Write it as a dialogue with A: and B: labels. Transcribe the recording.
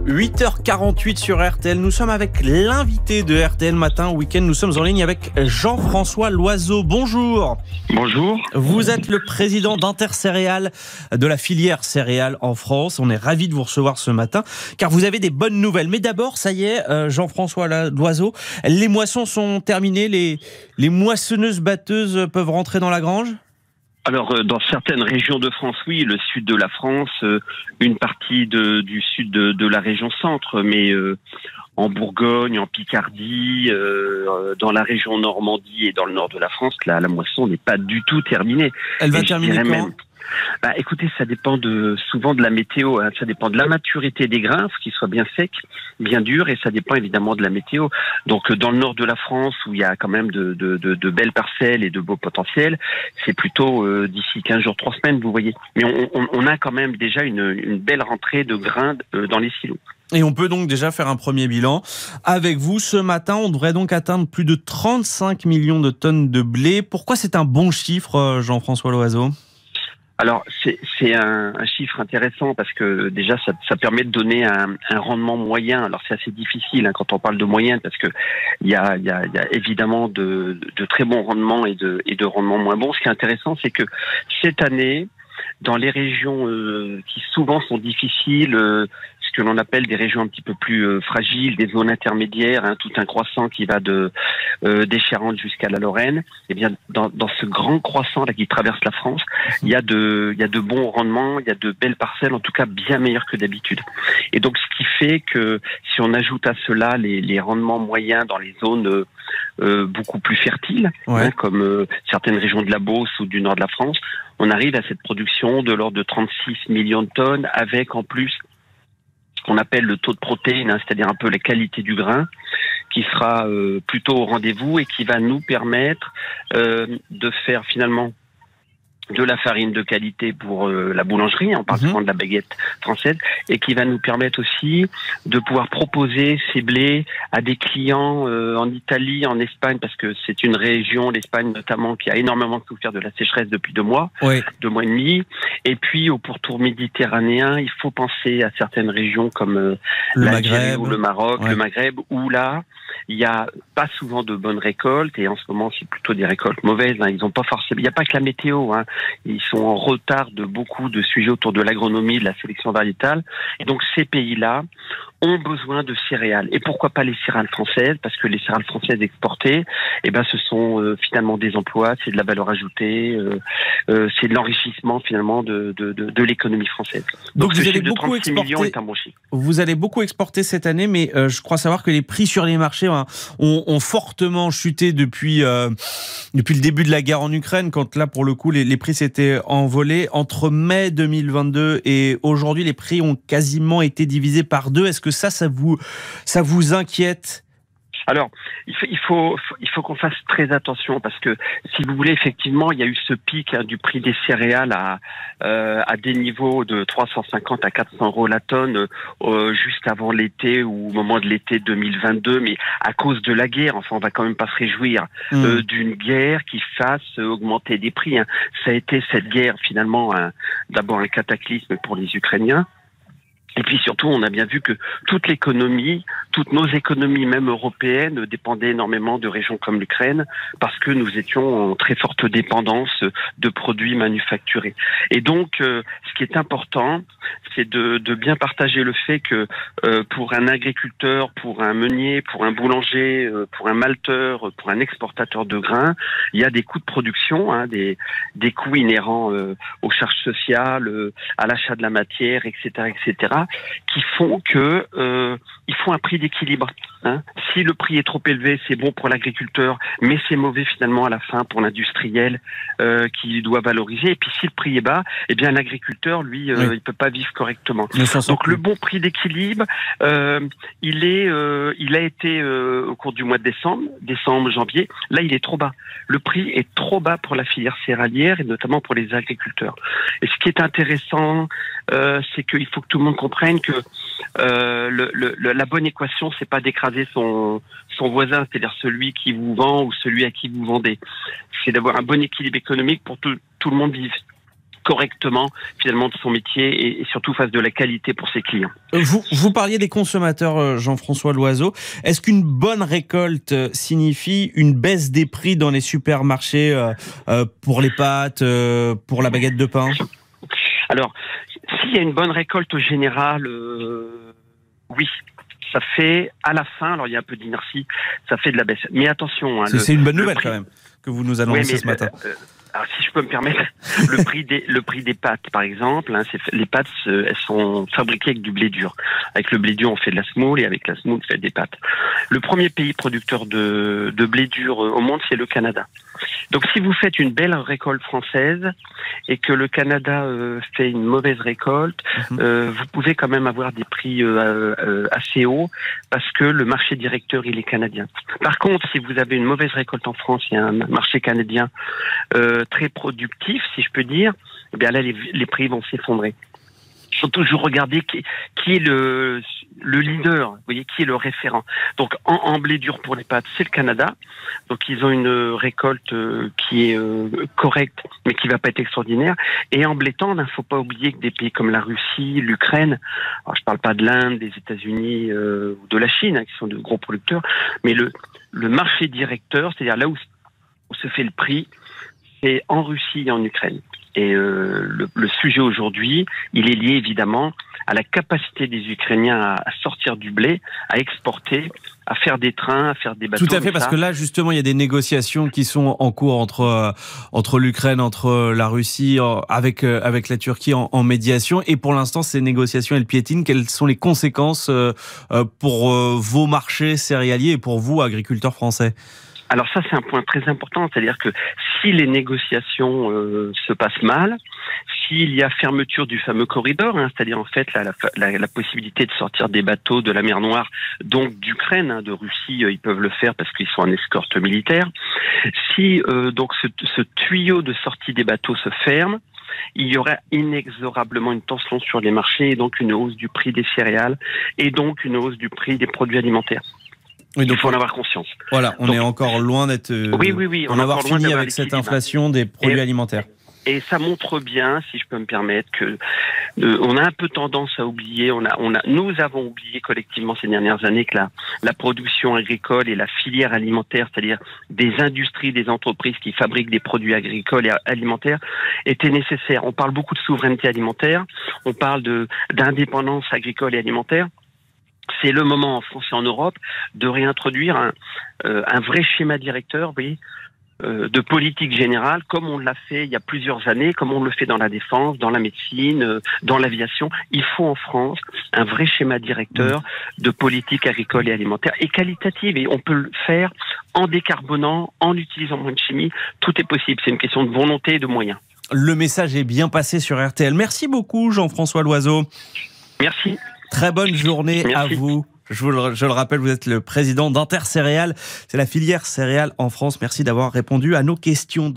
A: 8h48 sur RTL. Nous sommes avec l'invité de RTL Matin Week-end. Nous sommes en ligne avec Jean-François Loiseau. Bonjour.
B: Bonjour.
A: Vous êtes le président d'Intercéréales, de la filière céréales en France. On est ravis de vous recevoir ce matin, car vous avez des bonnes nouvelles. Mais d'abord, ça y est, Jean-François Loiseau, les moissons sont terminées. Les moissonneuses-batteuses peuvent rentrer dans la grange ?
B: Alors, dans certaines régions de France, oui, le sud de la France, une partie du sud de la région centre, mais en Bourgogne, en Picardie, dans la région Normandie et dans le nord de la France, la moisson n'est pas du tout terminée.
A: Elle va terminer quand ?
B: Écoutez, ça dépend souvent de la météo, hein. Ça dépend de la maturité des grains, faut qu'ils soient bien secs, bien durs, et ça dépend évidemment de la météo. Donc dans le nord de la France, où il y a quand même de belles parcelles et de beaux potentiels, c'est plutôt d'ici 15 jours, 3 semaines, vous voyez. Mais on a quand même déjà une belle rentrée de grains dans les silos.
A: Et on peut donc déjà faire un premier bilan. Avec vous, ce matin, on devrait donc atteindre plus de 35 millions de tonnes de blé. Pourquoi c'est un bon chiffre, Jean-François Loiseau ?
B: Alors, c'est un chiffre intéressant parce que déjà, ça permet de donner un rendement moyen. Alors, c'est assez difficile quand on parle de moyenne parce que il y a évidemment de très bons rendements et de rendements moins bons. Ce qui est intéressant, c'est que cette année, dans les régions qui souvent sont difficiles, ce que l'on appelle des régions un petit peu plus fragiles, des zones intermédiaires, tout un croissant qui va des Charentes jusqu'à la Lorraine, eh bien dans ce grand croissant là qui traverse la France, il y a de bons rendements, il y a de belles parcelles, en tout cas bien meilleures que d'habitude. Et donc ce qui fait que si on ajoute à cela les rendements moyens dans les zones beaucoup plus fertiles,
A: ouais,
B: comme certaines régions de la Beauce ou du nord de la France, on arrive à cette production de l'ordre de 36 millions de tonnes, avec en plus ce qu'on appelle le taux de protéines, c'est-à-dire un peu la qualité du grain, qui sera plutôt au rendez-vous et qui va nous permettre de faire finalement de la farine de qualité pour la boulangerie, en parlant de la baguette française, et qui va nous permettre aussi de pouvoir proposer ces blés à des clients en Italie, en Espagne, parce que c'est une région, l'Espagne notamment, qui a énormément souffert de la sécheresse depuis 2 mois,
A: oui,
B: 2 mois et demi. Et puis au pourtour méditerranéen, il faut penser à certaines régions comme l'Algérie ou le Maroc, le Maghreb, où là, il n'y a pas souvent de bonnes récoltes, et en ce moment, c'est plutôt des récoltes mauvaises. Ils ont pas forcément, il n'y a pas que la météo, Ils sont en retard de beaucoup de sujets autour de l'agronomie, de la sélection variétale. Et donc, ces pays-là ont besoin de céréales. Et pourquoi pas les céréales françaises? Parce que les céréales françaises exportées, ce sont finalement des emplois, c'est de la valeur ajoutée, c'est de l'enrichissement finalement de l'économie française. Donc
A: vous allez beaucoup exporter.
B: Est un bon chiffre.
A: Vous allez beaucoup exporter cette année, mais je crois savoir que les prix sur les marchés ont fortement chuté depuis le début de la guerre en Ukraine, quand là pour le coup les prix s'étaient envolés. Entre mai 2022 et aujourd'hui, les prix ont quasiment été divisés par 2. Est-ce que ça vous inquiète ?
B: Alors, il faut qu'on fasse très attention, parce que si vous voulez, effectivement, il y a eu ce pic du prix des céréales à des niveaux de 350 à 400 euros la tonne juste avant l'été ou au moment de l'été 2022, mais à cause de la guerre. Enfin, on va quand même pas se réjouir d'une guerre qui fasse augmenter des prix. Ça a été cette guerre finalement d'abord un cataclysme pour les Ukrainiens. Et puis surtout, on a bien vu que toute l'économie, toutes nos économies, même européennes, dépendaient énormément de régions comme l'Ukraine, parce que nous étions en très forte dépendance de produits manufacturés. Et donc, ce qui est important, c'est de bien partager le fait que pour un agriculteur, pour un meunier, pour un boulanger, pour un malteur, pour un exportateur de grains, il y a des coûts de production, des coûts inhérents aux charges sociales, à l'achat de la matière, etc., qui font que il faut un prix d'équilibre. Si le prix est trop élevé, c'est bon pour l'agriculteur, mais c'est mauvais finalement à la fin pour l'industriel qui doit valoriser. Et puis si le prix est bas, eh bien l'agriculteur, lui, il peut pas vivre correctement. Donc le bon prix d'équilibre, il a été au cours du mois de décembre, janvier. Là, il est trop bas. Le prix est trop bas pour la filière céréalière et notamment pour les agriculteurs. Et ce qui est intéressant, c'est qu'il faut que tout le monde comprenne que la bonne équation, c'est pas d'écraser son voisin, c'est-à-dire celui qui vous vend ou celui à qui vous vendez. C'est d'avoir un bon équilibre économique pour tout le monde vive. correctement finalement de son métier et surtout fasse de la qualité pour ses clients.
A: Vous parliez des consommateurs, Jean-François Loiseau. Est-ce qu'une bonne récolte signifie une baisse des prix dans les supermarchés pour les pâtes, pour la baguette de pain?
B: Alors, s'il y a une bonne récolte au général, oui. Ça fait, à la fin, alors il y a un peu d'inertie, ça fait de la baisse. Mais attention...
A: c'est une bonne nouvelle quand même, que vous nous annoncez ce matin.
B: Alors, si je peux me permettre, le prix des pâtes, par exemple, les pâtes, elles sont fabriquées avec du blé dur. Avec le blé dur, on fait de la semoule et avec la semoule, on fait des pâtes. Le premier pays producteur de blé dur au monde, c'est le Canada. Donc, si vous faites une belle récolte française et que le Canada fait une mauvaise récolte, vous pouvez quand même avoir des prix assez hauts parce que le marché directeur, il est canadien. Par contre, si vous avez une mauvaise récolte en France, il y a un marché canadien très productif, si je peux dire, eh bien là, les prix vont s'effondrer. Il faut toujours regarder qui est le leader, vous voyez, qui est le référent. Donc, en blé dur pour les pâtes, c'est le Canada. Donc, ils ont une récolte qui est correcte, mais qui va pas être extraordinaire. Et en blé tendre, il ne faut pas oublier que des pays comme la Russie, l'Ukraine, alors je parle pas de l'Inde, des États-Unis ou de la Chine, qui sont de gros producteurs, mais le marché directeur, c'est-à-dire là où se fait le prix, c'est en Russie et en Ukraine. Et le sujet aujourd'hui, il est lié évidemment à la capacité des Ukrainiens à sortir du blé, à exporter, à faire des trains, à faire des bateaux.
A: Tout à fait, parce que là, justement, il y a des négociations qui sont en cours entre l'Ukraine, entre la Russie, avec la Turquie en médiation. Et pour l'instant, ces négociations, elles piétinent. Quelles sont les conséquences pour vos marchés céréaliers et pour vous, agriculteurs français ?
B: Alors ça, c'est un point très important, c'est-à-dire que si les négociations se passent mal, s'il y a fermeture du fameux corridor, c'est-à-dire en fait la possibilité de sortir des bateaux de la mer Noire, donc d'Ukraine, de Russie, ils peuvent le faire parce qu'ils sont en escorte militaire. Si donc ce tuyau de sortie des bateaux se ferme, il y aurait inexorablement une tension sur les marchés et donc une hausse du prix des céréales et donc une hausse du prix des produits alimentaires.
A: Oui, donc
B: il faut en avoir conscience.
A: Voilà, on est encore loin d'être.
B: Oui.
A: On avoir fini avec cette inflation des produits alimentaires.
B: Et ça montre bien, si je peux me permettre, que on a un peu tendance à oublier. Nous avons oublié collectivement ces dernières années que la production agricole et la filière alimentaire, c'est-à-dire des industries, des entreprises qui fabriquent des produits agricoles et alimentaires, étaient nécessaires. On parle beaucoup de souveraineté alimentaire, on parle d'indépendance agricole et alimentaire. C'est le moment en France et en Europe de réintroduire un vrai schéma directeur, vous voyez, de politique générale, comme on l'a fait il y a plusieurs années, comme on le fait dans la défense, dans la médecine, dans l'aviation. Il faut en France un vrai schéma directeur de politique agricole et alimentaire et qualitative. Et on peut le faire en décarbonant, en utilisant moins de chimie. Tout est possible. C'est une question de volonté et de moyens.
A: Le message est bien passé sur RTL. Merci beaucoup, Jean-François Loiseau.
B: Merci.
A: Très bonne journée à vous. Je le rappelle, vous êtes le président d'Intercéréales. C'est la filière céréales en France. Merci d'avoir répondu à nos questions.